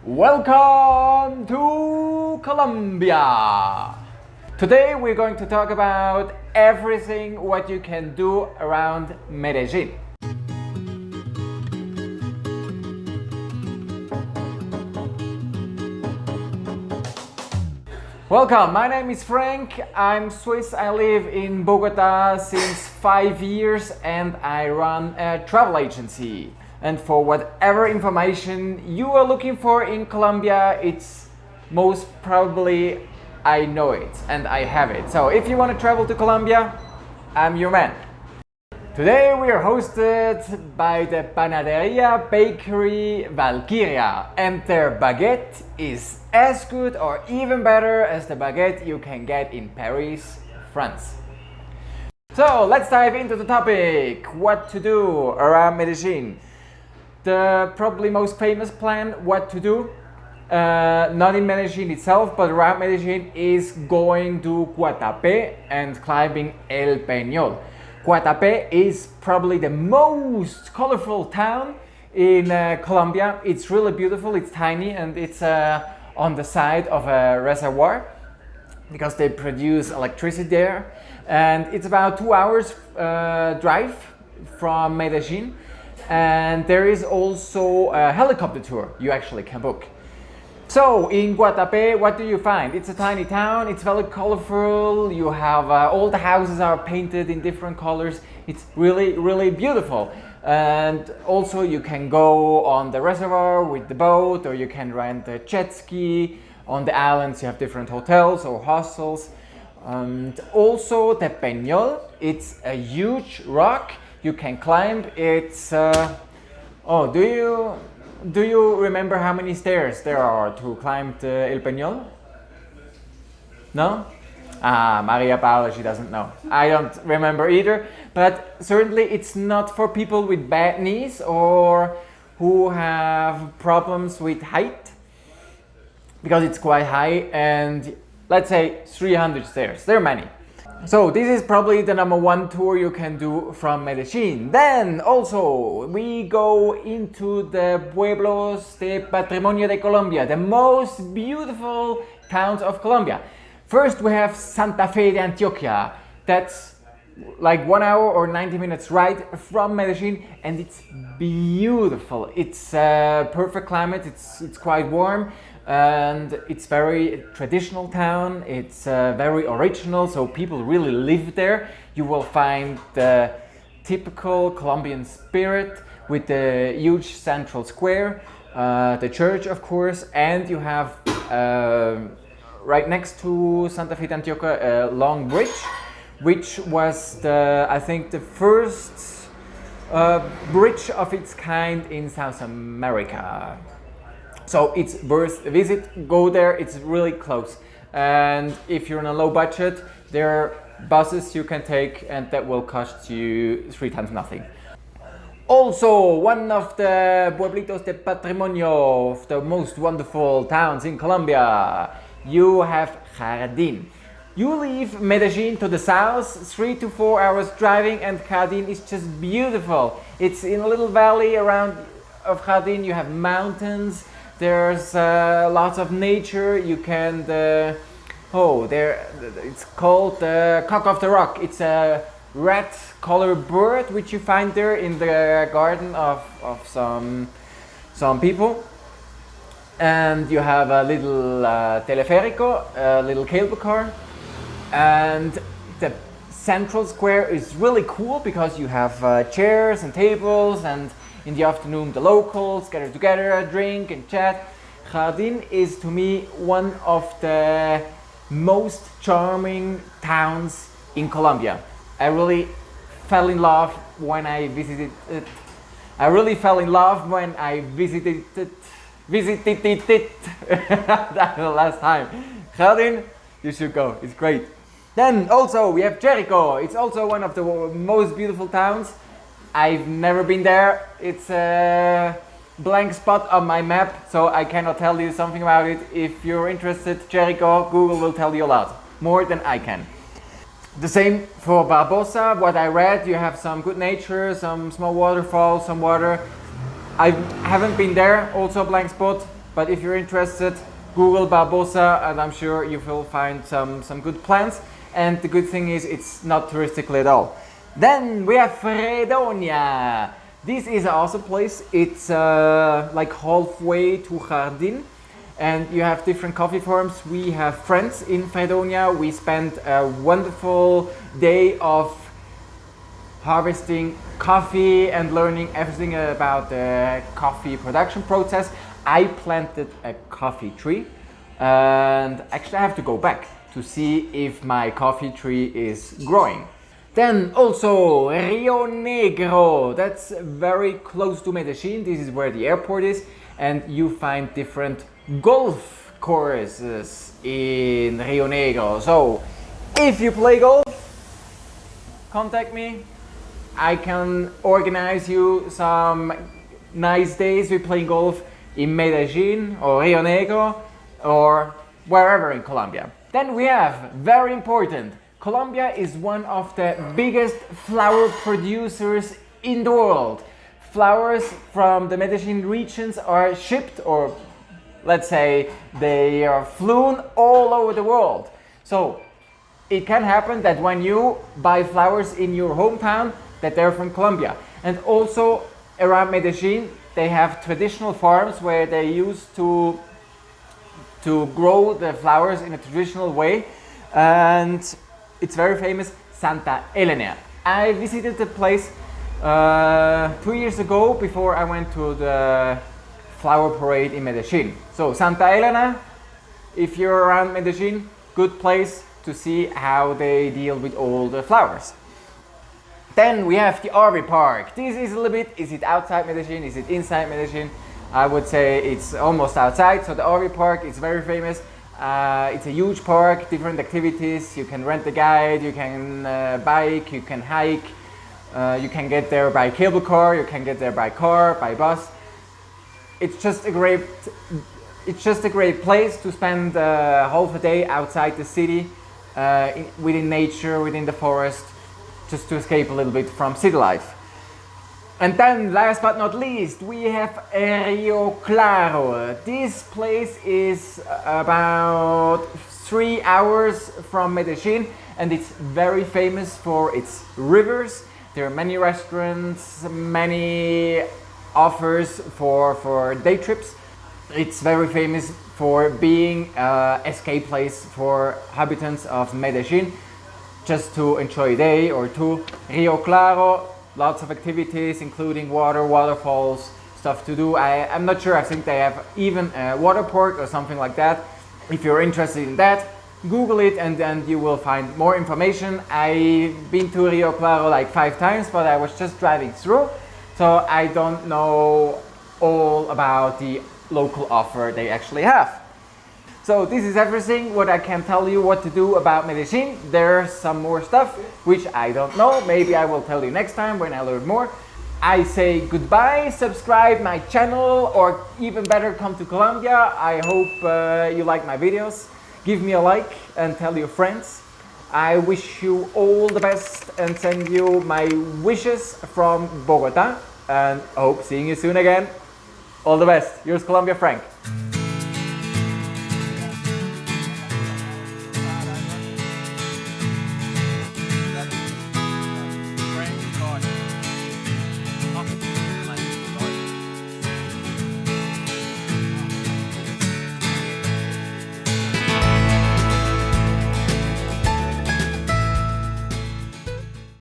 Welcome to Colombia! Today we're going to talk about everything what you can do around Medellin. Welcome, my name is Frank, I'm Swiss, I live in Bogota since 5 years and I run a travel agency. And for whatever information you are looking for in Colombia, it's most probably I know it and I have it. So if you want to travel to Colombia, I'm your man. Today we are hosted by the Panaderia Bakery Valkyria, and their baguette is as good or even better as the baguette you can get in Paris, France. So let's dive into the topic, what to do around Medellin. The probably most famous plan, what to do, not in Medellin itself, but around Medellin, is going to Guatapé and climbing El Penol. Guatapé is probably the most colorful town in Colombia. It's really beautiful, it's tiny, and it's on the side of a reservoir because they produce electricity there. And it's about 2 hours drive from Medellin. And there is also a helicopter tour you actually can book. So in Guatapé, what do you find? It's a tiny town, it's very colorful, you have all the houses are painted in different colors. It's really beautiful. And also you can go on the reservoir with the boat, or you can rent a jet ski. On the islands you have different hotels or hostels. And also the Penol, it's a huge rock you can climb. It's do you remember how many stairs there are to climb the El Penol? No? Maria Paula, she doesn't know. I don't remember either, but certainly it's not for people with bad knees or who have problems with height, because it's quite high, and let's say 300 stairs. There are many. So this is probably the #1 tour you can do from Medellin. Then also we go into the Pueblos de Patrimonio de Colombia, the most beautiful towns of Colombia. First we have Santa Fe de Antioquia. That's like 1 hour or 90 minutes ride from Medellin, and it's beautiful. It's a perfect climate, it's quite warm. And it's very traditional town, it's very original, so people really live there. You will find the typical Colombian spirit with the huge central square, the church of course, and you have right next to Santa Fe de Antioquia a long bridge, which was I think the first bridge of its kind in South America. So it's worth a visit, go there, it's really close. And if you're on a low budget, there are buses you can take and that will cost you 3 times nothing. Also, one of the Pueblitos de Patrimonio, of the most wonderful towns in Colombia, you have Jardin. You leave Medellin to the south, 3 to 4 hours driving, and Jardin is just beautiful. It's in a little valley around of Jardin, you have mountains. There's lots of nature. You can it's called the cock of the rock. It's a red colored bird which you find there in the garden of some people. And you have a little teleférico, a little cable car, and the central square is really cool because you have chairs and tables, and in the afternoon the locals gather together, drink and chat. Jardin is to me one of the most charming towns in Colombia. I really fell in love when I visited it. That's the last time. Jardin, you should go, it's great. Then also we have Jericho. It's also one of the most beautiful towns. I've never been there. It's a blank spot on my map, so I cannot tell you something about it. If you're interested, Jericho, Google will tell you a lot, more than I can. The same for Barbosa. What I read, you have some good nature, some small waterfalls, some water. I haven't been there, also a blank spot. but if you're interested, Google Barbosa and I'm sure you will find some good plants. And the good thing is it's not touristically at all. Then we have Fredonia. This is an awesome place. It's like halfway to Jardin, and you have different coffee farms. We have friends in Fredonia. We spent a wonderful day of harvesting coffee and learning everything about the coffee production process. I planted a coffee tree, and actually I have to go back to see if my coffee tree is growing. Then also Rio Negro, that's very close to Medellin. This is where the airport is, and you find different golf courses in Rio Negro. So if you play golf, contact me. I can organize you some nice days with playing golf in Medellin or Rio Negro or wherever in Colombia. Then we have, very important, Colombia is one of the biggest flower producers in the world. Flowers from the Medellin regions are shipped, or let's say they are flown all over the world. So it can happen that when you buy flowers in your hometown, that they're from Colombia. And also around Medellin, they have traditional farms where they used to grow the flowers in a traditional way. And it's very famous, Santa Elena. I visited the place 2 years ago before I went to the flower parade in Medellin. So Santa Elena, if you're around Medellin, good place to see how they deal with all the flowers. Then we have the Arvi Park. This is a little bit, is it outside Medellin, is it inside Medellin? I would say it's almost outside. So the Arvi Park is very famous. It's a huge park, different activities. You can rent a guide, you can bike, you can hike, you can get there by cable car, you can get there by car, by bus. It's just a great place to spend half a day outside the city, within nature, within the forest, just to escape a little bit from city life. And then, last but not least, we have Rio Claro. This place is about 3 hours from Medellin, and it's very famous for its rivers. There are many restaurants, many offers for day trips. It's very famous for being an escape place for inhabitants of Medellin, just to enjoy a day or two. Rio Claro, lots of activities, including waterfalls, stuff to do. I'm not sure, I think they have even a water park or something like that. If you're interested in that, Google it and then you will find more information. I've been to Rio Claro like 5 times, but I was just driving through, so I don't know all about the local offer they actually have. So this is everything what I can tell you what to do about Medellin. There's some more stuff which I don't know. Maybe I will tell you next time when I learn more. I say goodbye, subscribe my channel, or even better, come to Colombia. I hope you like my videos. Give me a like and tell your friends. I wish you all the best and send you my wishes from Bogota, and hope seeing you soon again. All the best. Yours, Colombiafrank.